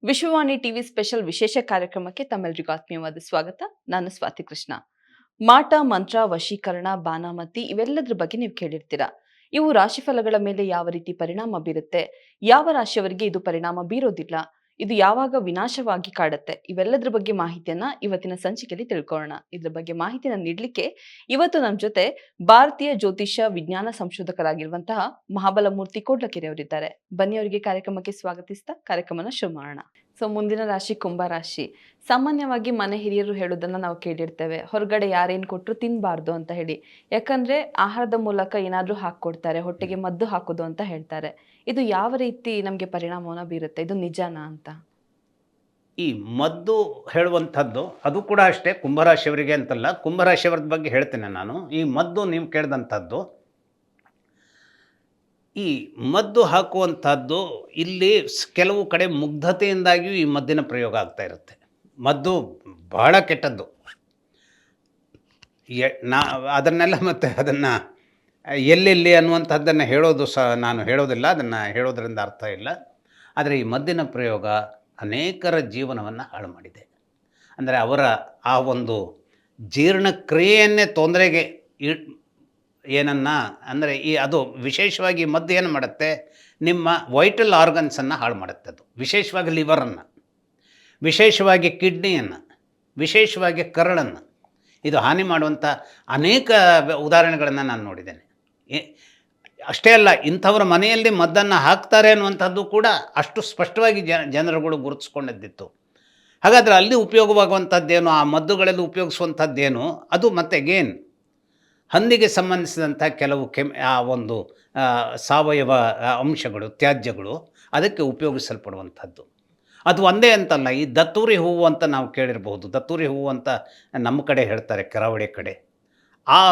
Vishwavani TV special ವಿಶೇಷ ಕಾರ್ಯಕ್ರಮಕ್ಕೆ ತಮ್ಮೆಲ್ಲರಿಗೂ ಆತ್ಮೀಯವಾದ ಸ್ವಾಗತ. ನಾನು ಸ್ವಾತಿ ಕೃಷ್ಣ. ಮಾಟ, ಮಂತ್ರ, ವಶೀಕರಣ, ಬಾನಾಮತಿ ಇವೆಲ್ಲದರ ಬಗ್ಗೆ ನೀವು ಕೇಳಿರ್ತೀರಾ. ಇವು ರಾಶಿಫಲಗಳ ಮೇಲೆ ಯಾವ ರೀತಿ ಪರಿಣಾಮ ಬೀರುತ್ತೆ, ಯಾವ ರಾಶಿಯವರಿಗೆ ಇದು ಪರಿಣಾಮ ಬೀರೋದಿಲ್ಲ, ಇದು ಯಾವಾಗ ವಿನಾಶವಾಗಿ ಕಾಡುತ್ತೆ, ಇವೆಲ್ಲದರ ಬಗ್ಗೆ ಮಾಹಿತಿಯನ್ನ ಇವತ್ತಿನ ಸಂಚಿಕೆಯಲ್ಲಿ ತಿಳ್ಕೊಳ್ಳೋಣ. ಇದ್ರ ಬಗ್ಗೆ ಮಾಹಿತಿಯನ್ನ ನೀಡಲಿಕ್ಕೆ ಇವತ್ತು ನಮ್ಮ ಜೊತೆ ಭಾರತೀಯ ಜ್ಯೋತಿಷ್ಯ ವಿಜ್ಞಾನ ಸಂಶೋಧಕರಾಗಿರುವಂತಹ ಮಹಾಬಲಮೂರ್ತಿ ಕೋಡ್ಲಕೆರೆ ಅವರಿದ್ದಾರೆ. ಬನ್ನಿ ಅವರಿಗೆ ಕಾರ್ಯಕ್ರಮಕ್ಕೆ ಸ್ವಾಗತಿಸ್ತಾ ಕಾರ್ಯಕ್ರಮನ ಶುರು ಮಾಡೋಣ. ಸೊ ಮುಂದಿನ ರಾಶಿ ಕುಂಭ ರಾಶಿ. ಸಾಮಾನ್ಯವಾಗಿ ಮನೆ ಹಿರಿಯರು ಹೇಳೋದನ್ನ ನಾವು ಕೇಳಿರ್ತೇವೆ, ಹೊರಗಡೆ ಯಾರೇನ್ ಕೊಟ್ರು ತಿನ್ಬಾರ್ದು ಅಂತ ಹೇಳಿ. ಯಾಕಂದ್ರೆ ಆಹಾರದ ಮೂಲಕ ಏನಾದ್ರೂ ಹಾಕೊಡ್ತಾರೆ, ಹೊಟ್ಟೆಗೆ ಮದ್ದು ಹಾಕೋದು ಅಂತ ಹೇಳ್ತಾರೆ. ಇದು ಯಾವ ರೀತಿ ನಮ್ಗೆ ಪರಿಣಾಮವನ್ನ ಬೀರುತ್ತೆ, ಇದು ನಿಜನಾ ಅಂತ? ಈ ಮದ್ದು ಹೇಳುವಂಥದ್ದು ಅದು ಕೂಡ ಅಷ್ಟೇ, ಕುಂಭರಾಶಿಯವರಿಗೆ ಅಂತಲ್ಲ, ಕುಂಭರಾಶಿಯವರ ಬಗ್ಗೆ ಹೇಳ್ತೇನೆ ನಾನು. ಈ ಮದ್ದು ನೀವು ಕೇಳಿದಂಥದ್ದು, ಈ ಮದ್ದು ಹಾಕುವಂಥದ್ದು ಇಲ್ಲಿ ಕೆಲವು ಕಡೆ ಮುಗ್ಧತೆಯಿಂದಾಗಿಯೂ ಈ ಮದ್ದಿನ ಪ್ರಯೋಗ ಆಗ್ತಾ ಇರುತ್ತೆ. ಮದ್ದು ಬಹಳ ಕೆಟ್ಟದ್ದು. ಅದನ್ನೆಲ್ಲ ಮತ್ತೆ ಅದನ್ನು ಎಲ್ಲೆಲ್ಲಿ ಅನ್ನುವಂಥದ್ದನ್ನು ಹೇಳೋದು ನಾನು ಹೇಳೋದಿಲ್ಲ, ಅದನ್ನು ಹೇಳೋದ್ರಿಂದ ಅರ್ಥ ಇಲ್ಲ. ಆದರೆ ಈ ಮದ್ದಿನ ಪ್ರಯೋಗ ಅನೇಕರ ಜೀವನವನ್ನು ಹಾಳು ಮಾಡಿದೆ. ಅಂದರೆ ಅವರ ಆ ಒಂದು ಜೀರ್ಣಕ್ರಿಯೆಯನ್ನೇ ತೊಂದರೆಗೆ ಅಂದರೆ ಅದು ವಿಶೇಷವಾಗಿ ಮದ್ದು ಏನು ಮಾಡುತ್ತೆ, ನಿಮ್ಮ ವೈಟಲ್ ಆರ್ಗನ್ಸನ್ನು ಹಾಳು ಮಾಡುತ್ತೆ. ಅದು ವಿಶೇಷವಾಗಿ ಲಿವರನ್ನು, ವಿಶೇಷವಾಗಿ ಕಿಡ್ನಿಯನ್ನು, ವಿಶೇಷವಾಗಿ ಕರಳನ್ನು ಇದು ಹಾನಿ ಮಾಡುವಂಥ ಅನೇಕ ಉದಾಹರಣೆಗಳನ್ನು ನಾನು ನೋಡಿದ್ದೇನೆ. ಅಷ್ಟೇ ಅಲ್ಲ, ಇಂಥವ್ರ ಮನೆಯಲ್ಲಿ ಮದ್ದನ್ನು ಹಾಕ್ತಾರೆ ಅನ್ನುವಂಥದ್ದು ಕೂಡ ಅಷ್ಟು ಸ್ಪಷ್ಟವಾಗಿ ಜನರುಗಳು ಗುರುತಿಸ್ಕೊಂಡಿದ್ದಿತ್ತು. ಹಾಗಾದರೆ ಅಲ್ಲಿ ಉಪಯೋಗವಾಗುವಂಥದ್ದೇನು, ಆ ಮದ್ದುಗಳಲ್ಲಿ ಉಪಯೋಗಿಸುವಂಥದ್ದೇನು, ಅದು ಮತ್ತೆ ಗೇನ್ ಹಂದಿಗೆ ಸಂಬಂಧಿಸಿದಂಥ ಕೆಲವು ಆ ಒಂದು ಸಾವಯವ ಅಂಶಗಳು, ತ್ಯಾಜ್ಯಗಳು ಅದಕ್ಕೆ ಉಪಯೋಗಿಸಲ್ಪಡುವಂಥದ್ದು. ಅದು ಒಂದೇ ಅಂತಲ್ಲ, ಈ ದತ್ತೂರಿ ಹೂವು ಅಂತ ನಾವು ಕೇಳಿರಬಹುದು. ದತ್ತೂರಿ ಹೂವು ಅಂತ ನಮ್ಮ ಕಡೆ ಹೇಳ್ತಾರೆ, ಕರಾವಳಿ ಕಡೆ. ಆ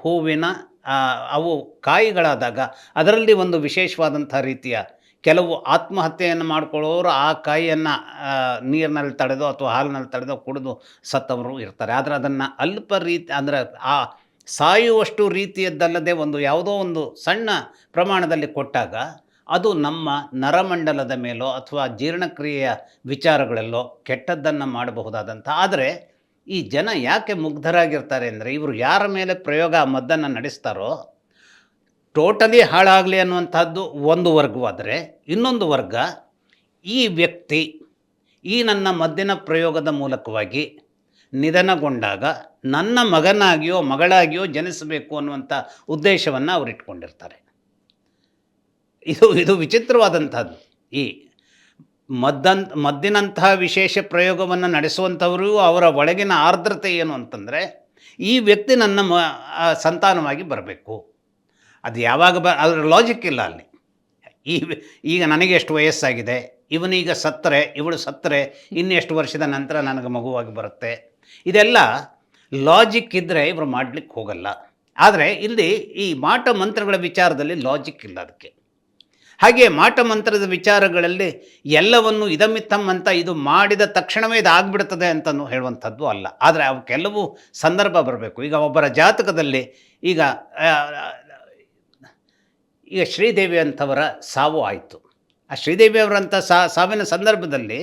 ಹೂವಿನ ಅವು ಕಾಯಿಗಳಾದಾಗ ಅದರಲ್ಲಿ ಒಂದು ವಿಶೇಷವಾದಂಥ ರೀತಿಯ ಕೆಲವು ಆತ್ಮಹತ್ಯೆಯನ್ನು ಮಾಡಿಕೊಳ್ಳೋರು ಆ ಕಾಯಿಯನ್ನು ನೀರಿನಲ್ಲಿ ತಡೆದೋ ಅಥವಾ ಹಾಲಿನಲ್ಲಿ ತಡೆದೋ ಕುಡಿದು ಸತ್ತವರು ಇರ್ತಾರೆ. ಆದರೆ ಅದನ್ನು ಅಲ್ಪ ರೀತಿ, ಅಂದರೆ ಆ ಸಾಯುವಷ್ಟು ರೀತಿಯದ್ದಲ್ಲದೆ ಒಂದು ಯಾವುದೋ ಒಂದು ಸಣ್ಣ ಪ್ರಮಾಣದಲ್ಲಿ ಕೊಟ್ಟಾಗ ಅದು ನಮ್ಮ ನರಮಂಡಲದ ಮೇಲೋ ಅಥವಾ ಜೀರ್ಣಕ್ರಿಯೆಯ ವಿಚಾರಗಳಲ್ಲೋ ಕೆಟ್ಟದ್ದನ್ನು ಮಾಡಬಹುದಾದಂಥ. ಆದರೆ ಈ ಜನ ಯಾಕೆ ಮುಗ್ಧರಾಗಿರ್ತಾರೆ ಅಂದರೆ, ಇವರು ಯಾರ ಮೇಲೆ ಪ್ರಯೋಗ ಆ ಮದ್ದನ್ನು ನಡೆಸ್ತಾರೋ ಟೋಟಲಿ ಹಾಳಾಗಲಿ ಅನ್ನುವಂಥದ್ದು ಒಂದು ವರ್ಗವಾದರೆ, ಇನ್ನೊಂದು ವರ್ಗ ಈ ವ್ಯಕ್ತಿ ಈ ನನ್ನ ಮದ್ದಿನ ಪ್ರಯೋಗದ ಮೂಲಕವಾಗಿ ನಿಧನಗೊಂಡಾಗ ನನ್ನ ಮಗನಾಗಿಯೋ ಮಗಳಾಗಿಯೋ ಜನಿಸಬೇಕು ಅನ್ನುವಂಥ ಉದ್ದೇಶವನ್ನು ಅವರು ಇಟ್ಕೊಂಡಿರ್ತಾರೆ. ಇದು ವಿಚಿತ್ರವಾದಂಥದ್ದು. ಈ ಮದ್ದಿನಂತಹ ವಿಶೇಷ ಪ್ರಯೋಗವನ್ನು ನಡೆಸುವಂಥವರು ಅವರ ಒಳಗಿನ ಆರ್ದ್ರತೆ ಏನು ಅಂತಂದರೆ, ಈ ವ್ಯಕ್ತಿ ನನ್ನ ಸಂತಾನವಾಗಿ ಬರಬೇಕು. ಅದು ಯಾವಾಗ ಅದರ ಲಾಜಿಕ್ ಇಲ್ಲ ಅಲ್ಲಿ. ಈಗ ನನಗೆ ಎಷ್ಟು ವಯಸ್ಸಾಗಿದೆ, ಇವನೀಗ ಸತ್ತರೆ, ಇವಳು ಸತ್ತರೆ ಇನ್ನೆಷ್ಟು ವರ್ಷದ ನಂತರ ನನಗೆ ಮಗುವಾಗಿ ಬರುತ್ತೆ, ಇದೆಲ್ಲ ಲಾಜಿಕ್ ಇದ್ದರೆ ಇವರು ಮಾಡಲಿಕ್ಕೆ ಹೋಗಲ್ಲ. ಆದರೆ ಇಲ್ಲಿ ಈ ಮಾಟ ಮಂತ್ರಗಳ ವಿಚಾರದಲ್ಲಿ ಲಾಜಿಕ್ ಇಲ್ಲ ಅದಕ್ಕೆ. ಹಾಗೆ ಮಾಟ ಮಂತ್ರದ ವಿಚಾರಗಳಲ್ಲಿ ಎಲ್ಲವನ್ನು ಇದಮಿತ್ತಮ್ ಅಂತ ಇದು ಮಾಡಿದ ತಕ್ಷಣವೇ ಇದು ಆಗಿಬಿಡ್ತದೆ ಅಂತಲೂ ಹೇಳುವಂಥದ್ದು ಅಲ್ಲ. ಆದರೆ ಅವು ಕೆಲವು ಸಂದರ್ಭ ಬರಬೇಕು. ಈಗ ಒಬ್ಬರ ಜಾತಕದಲ್ಲಿ ಈಗ ಶ್ರೀದೇವಿ ಅಂಥವರ ಸಾವು ಆಯಿತು. ಆ ಶ್ರೀದೇವಿಯವರಂಥ ಸಾವಿನ ಸಂದರ್ಭದಲ್ಲಿ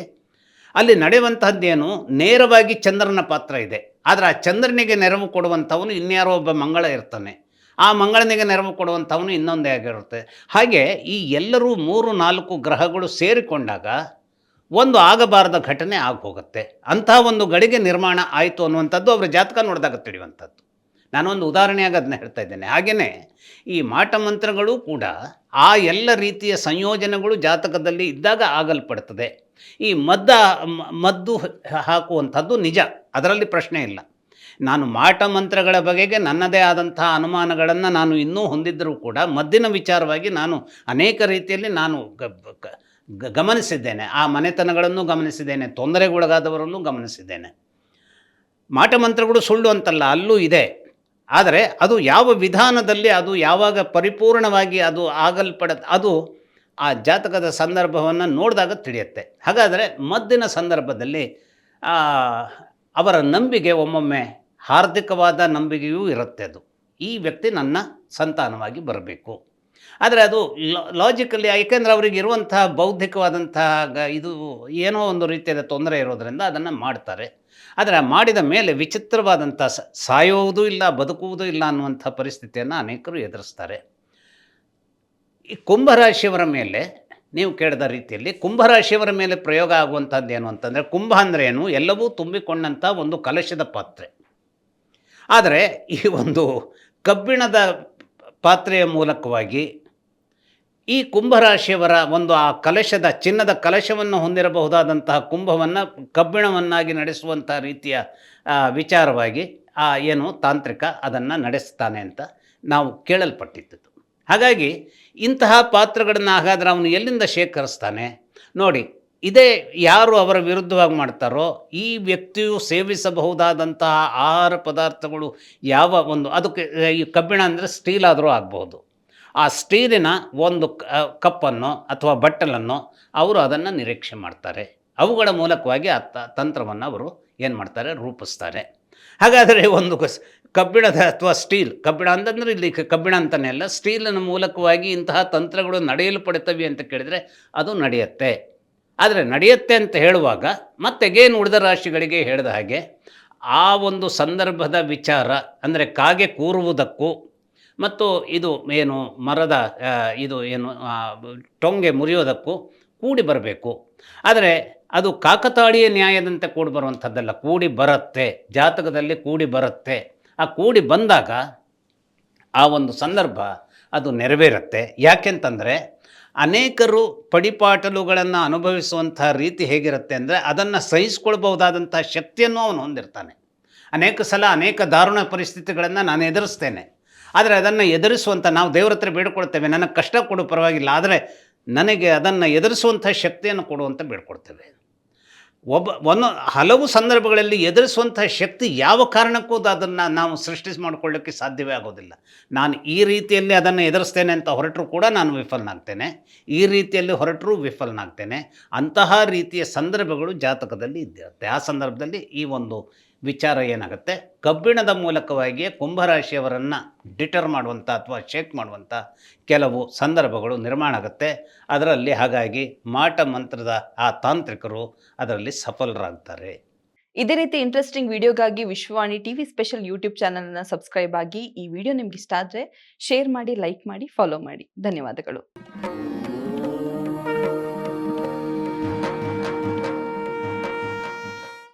ಅಲ್ಲಿ ನಡೆಯುವಂತಹದ್ದೇನು, ನೇರವಾಗಿ ಚಂದ್ರನ ಪಾತ್ರ ಇದೆ. ಆದರೆ ಆ ಚಂದ್ರನಿಗೆ ನೆರವು ಕೊಡುವಂಥವನು ಇನ್ಯಾರೋ ಒಬ್ಬ ಮಂಗಳ ಇರ್ತಾನೆ, ಆ ಮಂಗಳನಿಗೆ ನೆರವು ಕೊಡುವಂಥವನು ಇನ್ನೊಂದೇ ಆಗಿರುತ್ತೆ. ಹಾಗೆ ಈ ಎಲ್ಲರೂ 3-4 ಗ್ರಹಗಳು ಸೇರಿಕೊಂಡಾಗ ಒಂದು ಆಗಬಾರದ ಘಟನೆ ಹೋಗುತ್ತೆ. ಅಂಥ ಒಂದು ಗಳಿಗೆ ನಿರ್ಮಾಣ ಆಯಿತು ಅನ್ನುವಂಥದ್ದು ಅವರ ಜಾತಕ ನೋಡಿದಾಗ ತಿಳಿಯುವಂಥದ್ದು. ನಾನೊಂದು ಉದಾಹರಣೆಯಾಗಿ ಅದನ್ನ ಹೇಳ್ತಾ ಇದ್ದೇನೆ. ಹಾಗೆಯೇ ಈ ಮಾಟ ಮಂತ್ರಗಳು ಕೂಡ ಆ ಎಲ್ಲ ರೀತಿಯ ಸಂಯೋಜನೆಗಳು ಜಾತಕದಲ್ಲಿ ಇದ್ದಾಗ ಆಗಲ್ಪಡ್ತದೆ. ಈ ಮದ್ದು ಹಾಕುವಂಥದ್ದು ನಿಜ, ಅದರಲ್ಲಿ ಪ್ರಶ್ನೆ ಇಲ್ಲ. ನಾನು ಮಾಟ ಮಂತ್ರಗಳ ಬಗೆಗೆ ನನ್ನದೇ ಆದಂಥ ಅನುಮಾನಗಳನ್ನು ನಾನು ಇನ್ನೂ ಹೊಂದಿದ್ದರೂ ಕೂಡ ಮದ್ದಿನ ವಿಚಾರವಾಗಿ ನಾನು ಅನೇಕ ರೀತಿಯಲ್ಲಿ ನಾನು ಗಮನಿಸಿದ್ದೇನೆ. ಆ ಮನೆತನಗಳನ್ನು ಗಮನಿಸಿದ್ದೇನೆ, ತೊಂದರೆಗೊಳಗಾದವರನ್ನು ಗಮನಿಸಿದ್ದೇನೆ. ಮಾಟ ಮಂತ್ರಗಳು ಸುಳ್ಳು ಅಂತಲ್ಲ, ಅಲ್ಲೂ ಇದೆ. ಆದರೆ ಅದು ಯಾವ ವಿಧಾನದಲ್ಲಿ, ಅದು ಯಾವಾಗ ಪರಿಪೂರ್ಣವಾಗಿ ಅದು ಅದು ಆ ಜಾತಕದ ಸಂದರ್ಭವನ್ನು ನೋಡಿದಾಗ ತಿಳಿಯುತ್ತೆ. ಹಾಗಾದರೆ ಮದ್ದಿನ ಸಂದರ್ಭದಲ್ಲಿ ಅವರ ನಂಬಿಕೆ ಒಮ್ಮೊಮ್ಮೆ ಹಾರ್ದಿಕವಾದ ನಂಬಿಕೆಯೂ ಇರುತ್ತೆ. ಅದು ಈ ವ್ಯಕ್ತಿ ನನ್ನ ಸಂತಾನವಾಗಿ ಬರಬೇಕು. ಆದರೆ ಅದು ಲಾಜಿಕಲಿ, ಯಾಕೆಂದರೆ ಅವರಿಗೆ ಇರುವಂತಹ ಬೌದ್ಧಿಕವಾದಂತಹ ಇದು ಏನೋ ಒಂದು ರೀತಿಯಾದ ತೊಂದರೆ ಇರೋದರಿಂದ ಅದನ್ನು ಮಾಡ್ತಾರೆ. ಆದರೆ ಮಾಡಿದ ಮೇಲೆ ವಿಚಿತ್ರವಾದಂಥ ಸಾಯುವುದೂ ಇಲ್ಲ, ಬದುಕುವುದೂ ಇಲ್ಲ ಅನ್ನುವಂಥ ಪರಿಸ್ಥಿತಿಯನ್ನು ಅನೇಕರು ಎದುರಿಸ್ತಾರೆ. ಈ ಕುಂಭರಾಶಿಯವರ ಮೇಲೆ ನೀವು ಕೇಳಿದ ರೀತಿಯಲ್ಲಿ ಕುಂಭರಾಶಿಯವರ ಮೇಲೆ ಪ್ರಯೋಗ ಆಗುವಂಥದ್ದು ಏನು ಅಂತಂದರೆ, ಕುಂಭ ಅಂದರೆ ಏನು, ಎಲ್ಲವೂ ತುಂಬಿಕೊಂಡಂಥ ಒಂದು ಕಲಶದ ಪಾತ್ರೆ. ಆದರೆ ಈ ಒಂದು ಕಬ್ಬಿಣದ ಪಾತ್ರೆಯ ಮೂಲಕವಾಗಿ ಈ ಕುಂಭರಾಶಿಯವರ ಒಂದು ಆ ಕಲಶದ ಚಿನ್ನದ ಕಲಶವನ್ನು ಹೊಂದಿರಬಹುದಾದಂತಹ ಕುಂಭವನ್ನು ಕಬ್ಬಿಣವನ್ನಾಗಿ ನಡೆಸುವಂಥ ರೀತಿಯ ವಿಚಾರವಾಗಿ ಏನು ತಾಂತ್ರಿಕ ಅದನ್ನು ನಡೆಸ್ತಾನೆ ಅಂತ ನಾವು ಕೇಳಲ್ಪಟ್ಟಿದ್ದು. ಹಾಗಾಗಿ ಇಂತಹ ಪಾತ್ರಗಳನ್ನು ಹಾಗಾದರೆ ಅವನು ಎಲ್ಲಿಂದ ಶೇಖರಿಸ್ತಾನೆ ನೋಡಿ. ಇದೇ ಯಾರು ಅವರ ವಿರುದ್ಧವಾಗಿ ಮಾಡ್ತಾರೋ ಈ ವ್ಯಕ್ತಿಯು ಸೇವಿಸಬಹುದಾದಂತಹ ಆಹಾರ ಪದಾರ್ಥಗಳು ಯಾವ ಒಂದು, ಅದಕ್ಕೆ ಈ ಕಬ್ಬಿಣ ಅಂದರೆ ಸ್ಟೀಲ್ ಆದರೂ ಆಗ್ಬೋದು, ಆ ಸ್ಟೀಲಿನ ಒಂದು ಕಪ್ಪನ್ನು ಅಥವಾ ಬಟ್ಟಲನ್ನು ಅವರು ಅದನ್ನು ನಿರೀಕ್ಷೆ ಮಾಡ್ತಾರೆ. ಅವುಗಳ ಮೂಲಕವಾಗಿ ಆ ತಂತ್ರವನ್ನು ಅವರು ಏನು ಮಾಡ್ತಾರೆ, ರೂಪಿಸ್ತಾರೆ. ಹಾಗಾದರೆ ಒಂದು ಕಬ್ಬಿಣದ ಅಥವಾ ಸ್ಟೀಲ್, ಕಬ್ಬಿಣ ಅಂತಂದರೆ ಇಲ್ಲಿ ಕಬ್ಬಿಣ ಅಂತಲೇ ಅಲ್ಲ, ಸ್ಟೀಲಿನ ಮೂಲಕವಾಗಿ ಇಂತಹ ತಂತ್ರಗಳು ನಡೆಯಲು ಪಡುತ್ತವೆ ಅಂತ ಕೇಳಿದರೆ ಅದು ನಡೆಯುತ್ತೆ. ಆದರೆ ನಡೆಯುತ್ತೆ ಅಂತ ಹೇಳುವಾಗ ಮತ್ತೆಗೇನು ಉಳಿದ ರಾಶಿಗಳಿಗೆ ಹೇಳಿದ ಹಾಗೆ ಆ ಒಂದು ಸಂದರ್ಭದ ವಿಚಾರ ಅಂದರೆ ಕಾಗೆ ಕೂರುವುದಕ್ಕೂ ಮತ್ತು ಇದು ಏನು ಮರದ ಇದು ಏನು ಟೊಂಗೆ ಮುರಿಯೋದಕ್ಕೂ ಕೂಡಿ ಬರಬೇಕು. ಆದರೆ ಅದು ಕಾಕತಾಳೀಯ ನ್ಯಾಯದಂತೆ ಕೂಡಿ ಬರುವಂಥದ್ದಲ್ಲ, ಕೂಡಿ ಬರುತ್ತೆ, ಜಾತಕದಲ್ಲಿ ಕೂಡಿ ಬರುತ್ತೆ. ಆ ಕೂಡಿ ಬಂದಾಗ ಆ ಒಂದು ಸಂದರ್ಭ ಅದು ನೆರವೇರುತ್ತೆ. ಯಾಕೆಂತಂದರೆ ಅನೇಕರು ಪಡಿಪಾಟಲುಗಳನ್ನು ಅನುಭವಿಸುವಂಥ ರೀತಿ ಹೇಗಿರುತ್ತೆ ಅಂದರೆ ಅದನ್ನು ಸಹಿಸ್ಕೊಳ್ಬಹುದಾದಂಥ ಶಕ್ತಿಯನ್ನು ಅವನು ಹೊಂದಿರ್ತಾನೆ. ಅನೇಕ ಸಲ ಅನೇಕ ದಾರುಣ ಪರಿಸ್ಥಿತಿಗಳನ್ನು ನಾನು ಎದುರಿಸ್ತೇನೆ, ಆದರೆ ಅದನ್ನು ಎದುರಿಸುವಂಥ, ನಾವು ದೇವ್ರ ಹತ್ರ ಬೇಡ್ಕೊಳ್ತೇವೆ, ನನಗೆ ಕಷ್ಟ ಕೊಡು ಪರವಾಗಿಲ್ಲ, ಆದರೆ ನನಗೆ ಅದನ್ನು ಎದುರಿಸುವಂಥ ಶಕ್ತಿಯನ್ನು ಕೊಡುವಂತ ಬೇಡ್ಕೊಳ್ತೇವೆ. ಹಲವು ಸಂದರ್ಭಗಳಲ್ಲಿ ಎದುರಿಸುವಂಥ ಶಕ್ತಿ ಯಾವ ಕಾರಣಕ್ಕೂ ಅದನ್ನು ನಾವು ಸೃಷ್ಟಿ ಮಾಡಿಕೊಳ್ಳೋಕ್ಕೆ ಸಾಧ್ಯವೇ ಆಗೋದಿಲ್ಲ. ನಾನು ಈ ರೀತಿಯಲ್ಲಿ ಅದನ್ನು ಎದುರಿಸ್ತೇನೆ ಅಂತ ಹೊರಟರೂ ಕೂಡ ನಾನು ವಿಫಲನಾಗ್ತೇನೆ, ಈ ರೀತಿಯಲ್ಲಿ ಹೊರಟರೂ ವಿಫಲನಾಗ್ತೇನೆ. ಅಂತಹ ರೀತಿಯ ಸಂದರ್ಭಗಳು ಜಾತಕದಲ್ಲಿ ಇದ್ದಿರುತ್ತೆ. ಆ ಸಂದರ್ಭದಲ್ಲಿ ಈ ಒಂದು ವಿಚಾರ ಏನಾಗುತ್ತೆ, ಕಬ್ಬಿಣದ ಮೂಲಕವಾಗಿಯೇ ಕುಂಭರಾಶಿಯವರನ್ನು ಡಿಟರ್ ಮಾಡುವಂಥ ಅಥವಾ ಶೇಕ್ ಮಾಡುವಂಥ ಕೆಲವು ಸಂದರ್ಭಗಳು ನಿರ್ಮಾಣ ಆಗುತ್ತೆ. ಅದರಲ್ಲಿ ಹಾಗಾಗಿ ಮಾಟ ಮಂತ್ರದ ಆ ತಾಂತ್ರಿಕರು ಅದರಲ್ಲಿ ಸಫಲರಾಗ್ತಾರೆ. ಇದೇ ರೀತಿ ಇಂಟ್ರೆಸ್ಟಿಂಗ್ ವಿಡಿಯೋಗಾಗಿ ವಿಶ್ವವಾಣಿ ಟಿವಿ ಸ್ಪೆಷಲ್ ಯೂಟ್ಯೂಬ್ ಚಾನಲ್ನ ಸಬ್ಸ್ಕ್ರೈಬ್ ಆಗಿ. ಈ ವಿಡಿಯೋ ನಿಮ್ಗೆ ಇಷ್ಟ ಆದರೆ ಶೇರ್ ಮಾಡಿ, ಲೈಕ್ ಮಾಡಿ, ಫಾಲೋ ಮಾಡಿ. ಧನ್ಯವಾದಗಳು.